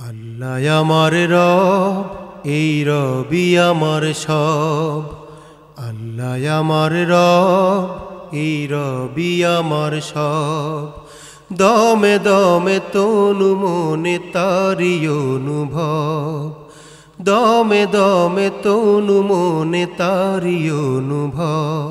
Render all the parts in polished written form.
আল্লাহ আমার রব, এই রবি আমার সব। আল্লাহ আমার রব, এই রবি আমার সব। দমে দমে তনু মনে তারি অনুভব, দমে দমে তনু মনে তারি অনুভব।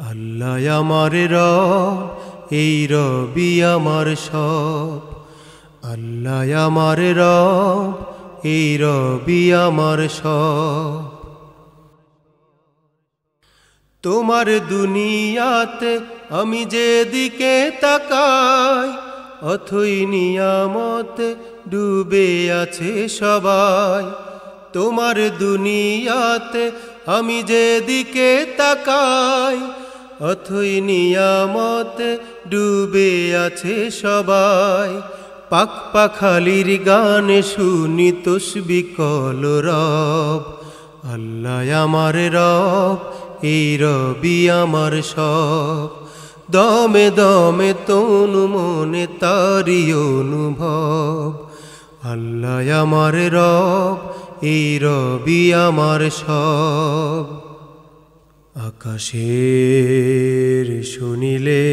আল্লাহ আমার রব, এই রবি আমার সব। আল্লাহ আমার রব, এই রবি আমার সব। তোমার দুনিয়াতে আমি যেদিকে তাকাই, অথই নিয়ামতে ডুবে আছে সবাই। তোমার দুনিয়াতে আমি যেদিকে তাকাই, অথই নিয়ামতে ডুবে আছে সবাই। পাক পাখালির গানে শুনি তসবিহ কলরব। আল্লাহ আমার রব, এই রবি আমার সব। দমে দমে তনু মনে তারি অনুভব। আল্লাহ আমার রব, এই রবি আমার সব। আকাশের শুনিলে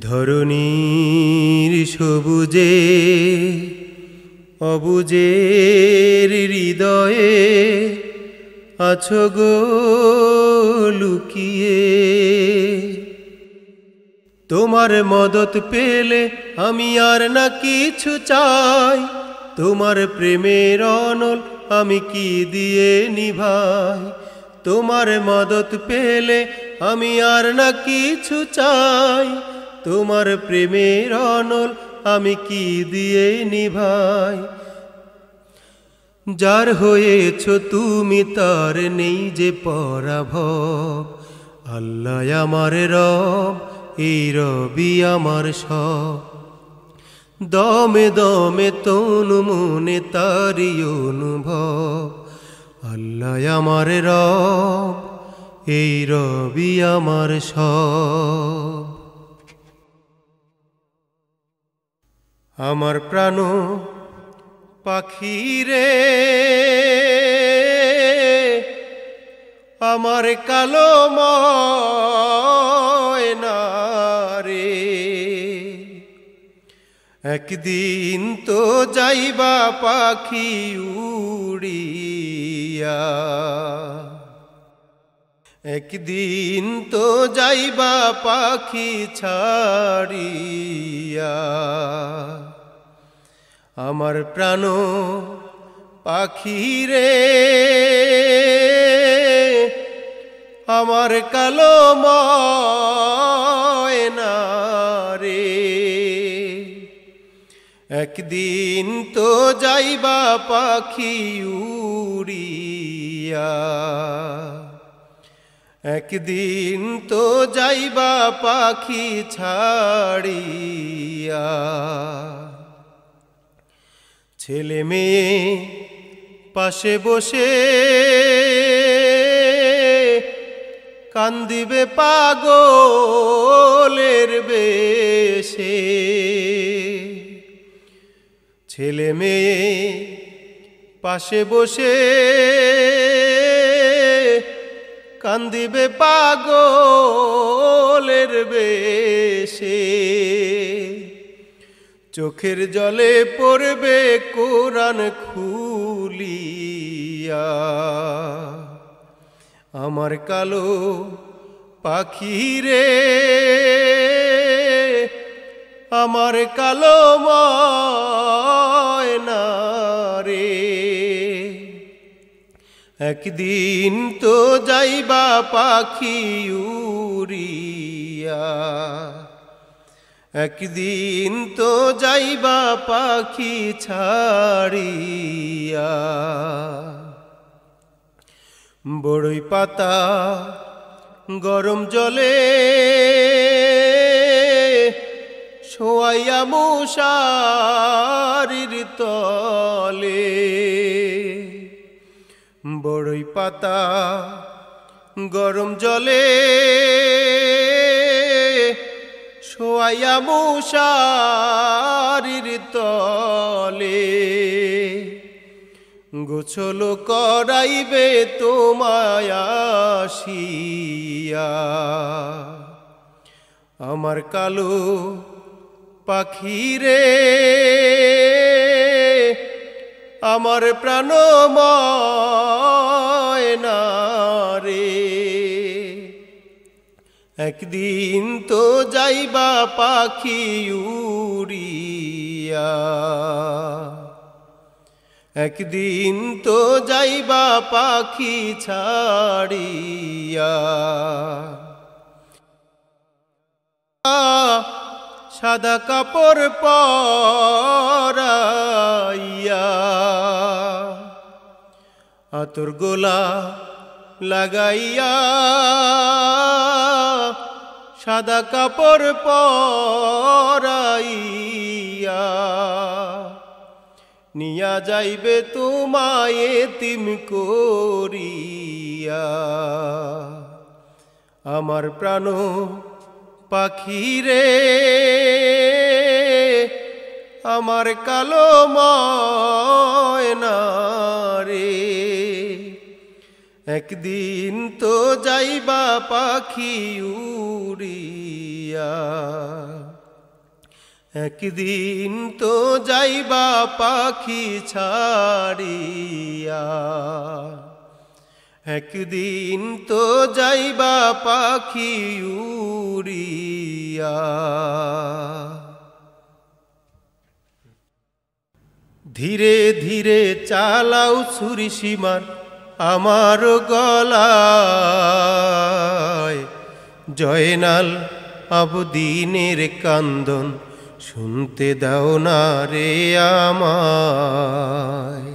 ধরণীর সবুজে, অবুজের হৃদয়ে আছো গো লুকিয়ে। তোমার মদত পেলে আমি আর না কিছু চাই, তোমার প্রেমের অনল আমি কি দিয়ে নিভাই। তোমার মদত পেলে আমি আর না কিছু চাই, তোমার প্রেমের অনল আমি কি দিয়ে নিভাই। যার হয়েছ তুমি তার নেই যে পরাভব। আল্লাহ আমার রব, এই রবি আমার সব। দমে দমে তনু মনে তারি অনুভব। আল্লাহ আমার রব, এই রবি আমার সব। আমার প্রাণ পাখি রে, আমার কালো ময়না রে, একদিন তো যাইবা পাখি উড়িয়া, একদিন তো যাইবা পাখি ছাড়িয়া। আমার প্রাণ পাখি রে, আমার কালো ময়না রে, একদিন তো যাইবা পাখি উড়িয়া, একদিন তো যাইবা পাখি ছাড়িয়া। ছেলে মেয়ে পাশে বসে কান্দিবে পাগলের বেশে। ছেলে মেয়ে পাশে বসে কান্দিবে পাগলের বেশে। চোখের জলে পড়বে কোরআন খুলিয়া। আমার কালো পাখি রে, আমার কালো ময়না রে, একদিন তো যাইবা পাখি উড়িয়া, একদিন তো যাইবা পাখি ছাড়িয়া। বড়ই পাতা গরম জলে শোয়াইয়া মশারির তলে, বড়ই পাতা গরম জলে শোয়াইয়া মশারির তলে গোছল করাইবে তোমায় আসিয়া। আমার কালো পাখি রে, আমার প্রাণ ময়না রে, একদিন তো যাইবা পাখি উড়িয়া, একদিন তো যাইবা পাখি ছাড়িয়া। সাদা কাপড় পরাইয়া, আতর গোলা লাগাইয়া, সাদা কাপড় পরাইয়া, নিয়া যাইবে তোমায় এতিম করিয়া। আমার প্রাণ পাখি রে, আমার কালো ময়না রে, একদিন তো যাইবা পাখি উড়িয়া, একদিন তো যাইবা পাখি ছাড়িয়া, একদিন তো যাইবা পাখি উড়িয়া। ধীরে ধীরে চালাও ছুরি সীমার আমার গলায়, জয়নাল আবদিনের কান্দন শুনতে দাও না রে আমায়।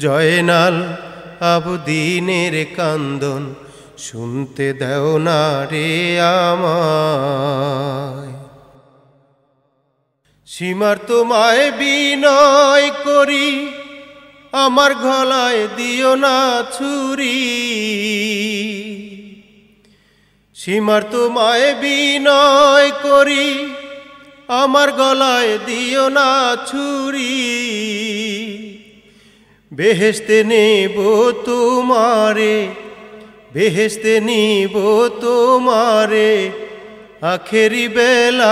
জয়নাল আবদিনের কান্দন শুনতে দাও না রে আমায়। সীমার তোমায় বিনয় করি, আমার গলায় দিও না ছুরি। সীমার তোমায় বিনয় করি, আমার গলায় দিও না ছুরি। বেহেশতে নেব তোমারে, বেহেশতে নিব তোমারে, আখেরি বেলায়।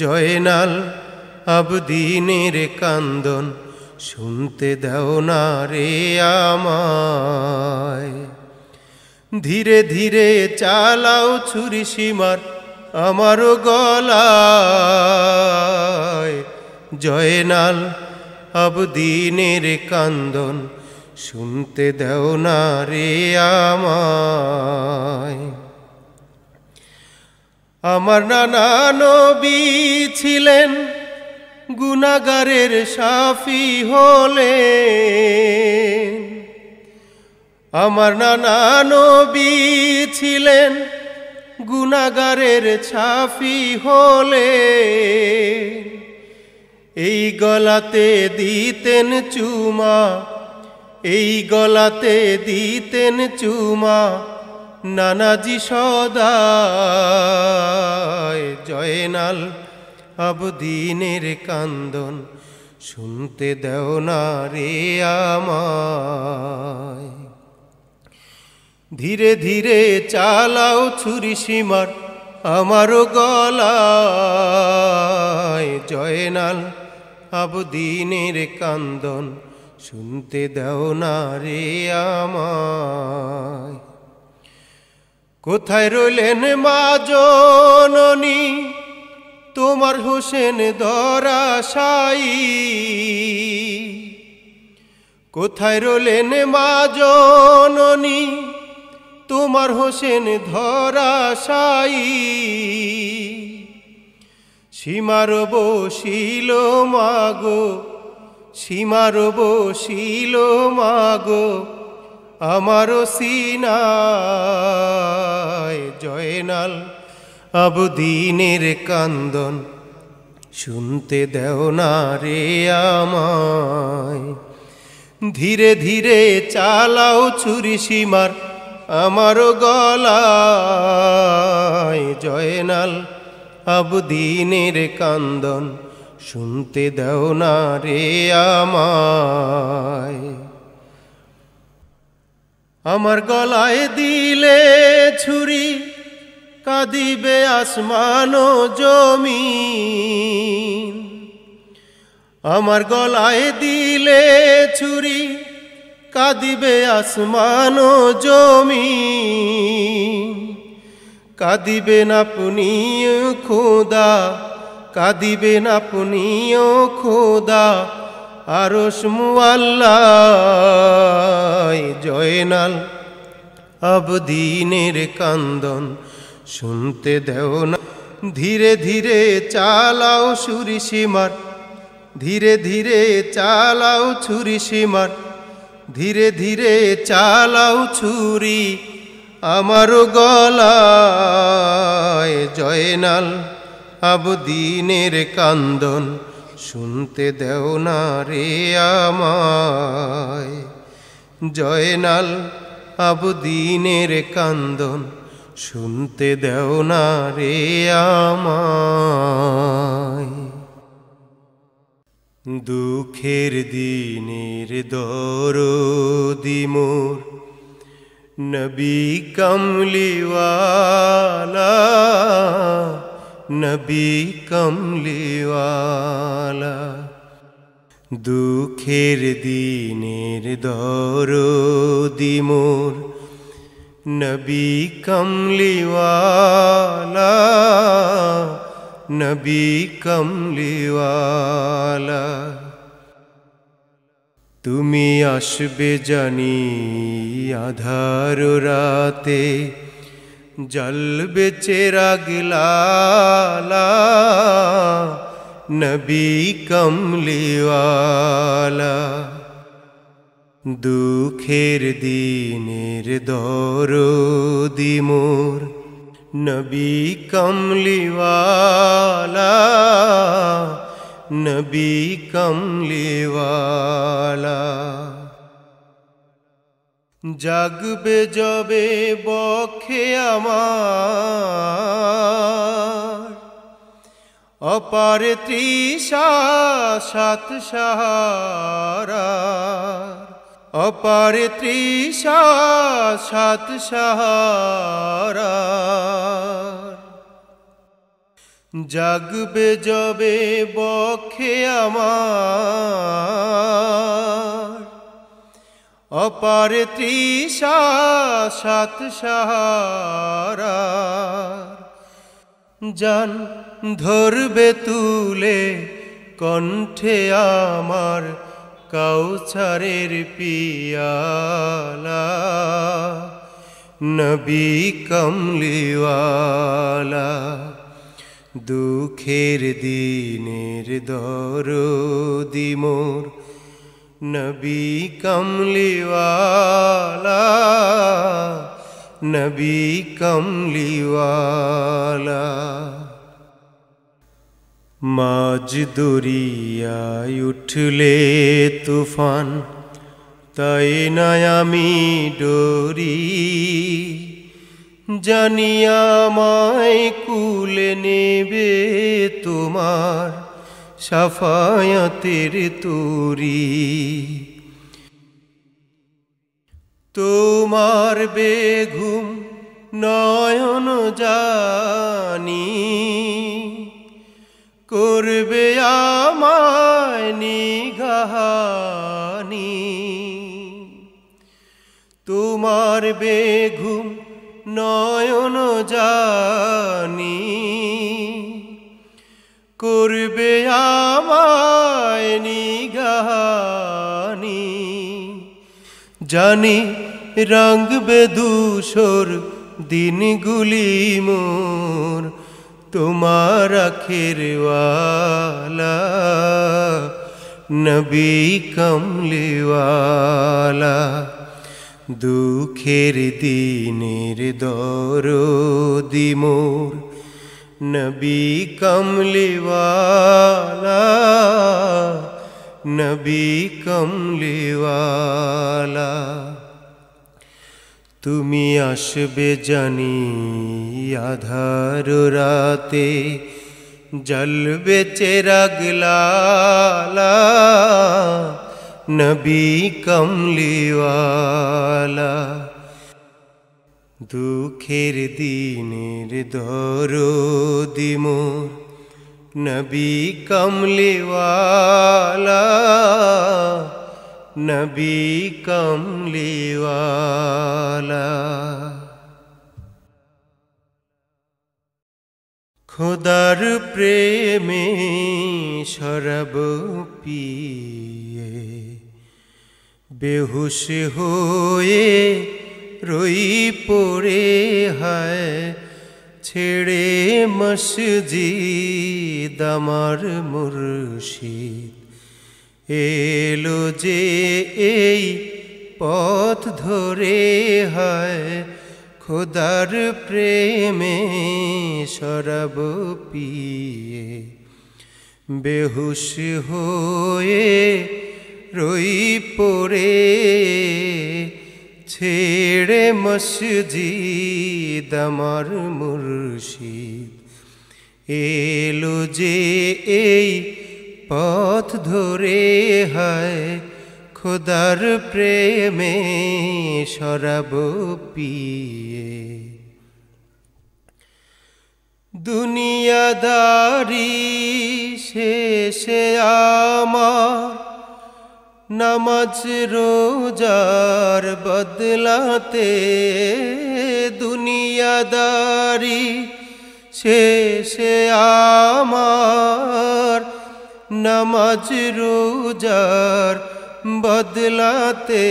জয়নাল আবদিনের কান্দন শুনতে দাও না রে আমায়। ধীরে ধীরে চালাও ছুরি সীমার আমার গলায়, জয়নাল আবদিনের কান্দন শুনতে দাও না রে আমায়। আমার নানা নবী ছিলেন, গুনাহগারের শাফি হলেন। আমার নানা নবী ছিলেন, গুনাহগারের শাফি হলেন। এই গলাতে দিতেন চুমা, এই গলাতে দিতেন চুমা নানাজি সদায়। জয়নাল আবদিনের কান্দন শুনতে দাও না রে আমায়। ধীরে ধীরে চালাও ছুরি সীমার আমার গলায়, জয়নাল আবদিনের কান্দন শুনতে দাও না রে আমায়। কোথায় রইলেন মা জননী, তোমার হোসেন ধরাশায়ী। কোথায় রইলেন মা জননী, তোমার হোসেন ধরাশায়ী। সীমার বসিল মাগো, সীমার বসিল মাগো আমার সিনায়। জয়নাল আবদিনের কান্দন শুনতে দাও না রে আমায়। ধীরে ধীরে চালাও ছুরি সীমার আমার গলায় জয়নাল আবদিনের কান্দন শুনতে দাও না রে আমায়। আমার গলায় দিলে ছুরি কাঁদিবে আসমান ও জমিন। আমার গলায় দিলে ছুরি কাঁদিবে আসমান ও জমিন। কাঁদিবেন আপনি খোদা, কাঁদিবেন আপনি ও খোদা, আরশ মুআল্লায় জয়নাল আবদিনের কান্দন শুনতে দেও না। ধীরে ধীরে চালাও ছুরি সীমার, ধীরে ধীরে চালাও ছুরি সীমার, ধীরে ধীরে চালাও ছুরি আমার গলায় জয়নাল আবদিনের কান্দন শুনতে দেও না রে আমায়। জয়নাল আবদিনের কান্দন শুনতে দেও না রে আমায়। দুঃখের দিনের দরদি মোর নবী কমলিওয়ালা, নবী কমলিওয়ালা। দুঃখের দিনের দরদি মোর নবী কমলিওয়ালা, নবী কমলিওয়ালা। তুমি আসবে জানি আধার রাতে, জ্বলবে চেরাগ লালা, নবী কমলিওয়ালা। দুঃখের দিনের দরদি মোর নবী কমলিওয়ালা, নবী কমলিওয়ালা। জাগবে যবে বক্ষে আমার অপার তৃষা সাত সাহারা, অপার তৃষা সাত সাহারা। জাগবে যবে বক্ষে আমার অপার তৃষা সাত সাহারা। জান ধরবে তুলে কণ্ঠে আমার কাউসারের পিয়ালা, নবী কমলিওয়ালা। দুঃখের দিনের দরদি মোর নবী কমলিওয়ালা, নবী কমলিওয়ালা। মাঝ দরিয়ায় উঠলে তুফান, তাই না আমি ডরি, জানিয়া আমায় কুলে নেবে তোমার শাফায়াতের তরি। তোমার বেঘুম নয়ন জানি করবে আমায় নিগাহানি। তোমার বেঘুম নয়ন জানি করবে আমায় নিগাহানি। জানি রঙবে ধূসর দিনগুলি মোর তোমার আখেরওয়ালা, নবী কমলিওয়ালা। দুঃখের দিনের দরদি মোর নবী কমলিওয়ালা, নবী কমলিওয়ালা। তুমি আসবে জানি আধার রাতে, জ্বলবে চেরাগ লালা, নবী কমলিওয়ালা। দুঃখের দিনের দরদি মোর নবী কমলিওয়ালা, নবী কমলিওয়ালা। খোদার প্রেমে শরাব পিয়ে বেহুশ হয়ে রই পড়ে হায়, ছেড়ে মসজিদ আমার মুর্শিদ এলো যে এই পথ ধরে হায়, খোদার প্রেমে শরাব পিয়ে বেহুশ হয়ে রই পড়ে, ছেড়ে মসজিদ আমার মুর্শিদ এলো যে এই পথ ধরে হায়, খোদার প্রেমে শরাব পিয়ে। দুনিয়াদারি শেষে আমার নামাজ রোজার বদলাতে, দুনিয়াদারি শেষে আমার নামাজ রোজার বদলাতে,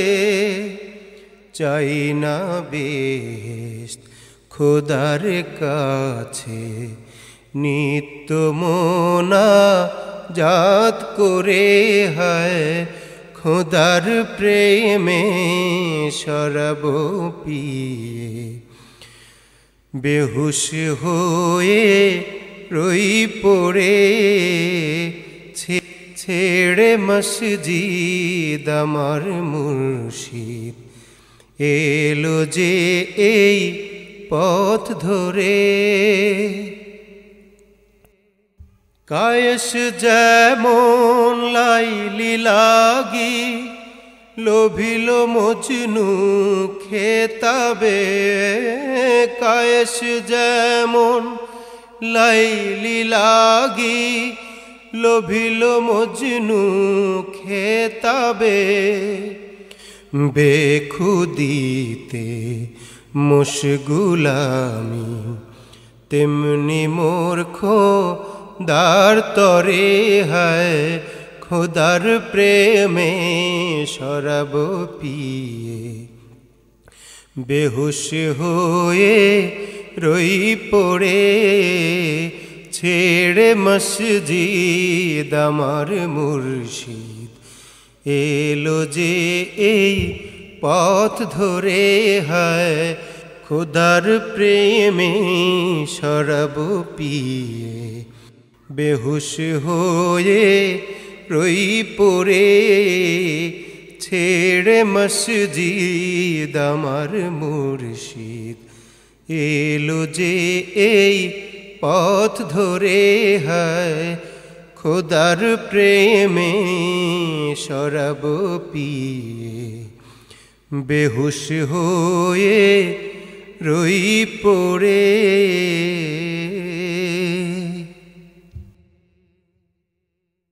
চাই না বেহেশত খোদার কাছে, নিত্য মোনাজাত করে হায়, খোদার প্রেমে শরাব পিয়ে বেহুশ হয়ে রই পড়ে, ছেড়ে মসজিদ আমার মুর্শিদ এলো যে এই পথ ধরে। কায়েস যেমন লাইলি লাগি লোভিল মজনু খেতাবে, কায়েস যেমন লাইলি লাগি লোভিল মজনু খেতাবে, বেখুদিতে মশগুলামি তেমনি মোর খোদার তরে হায়, খোদার প্রেমে শরাব পিয়ে বেহুশ হয়ে রই পড়ে, ছেড়ে মসজিদ আমার মুর্শিদ এলো যে এই পথ ধরে হায়, খোদার প্রেমে শরাব পিয়ে বেহুশ হয়ে রই পড়ে, ছেড়ে মসজিদ আমার মুর্শিদ এলো যে এই পথ ধরে হায়, খোদার প্রেমে শরাব পিয়ে বেহুশ হয়ে রই পড়ে।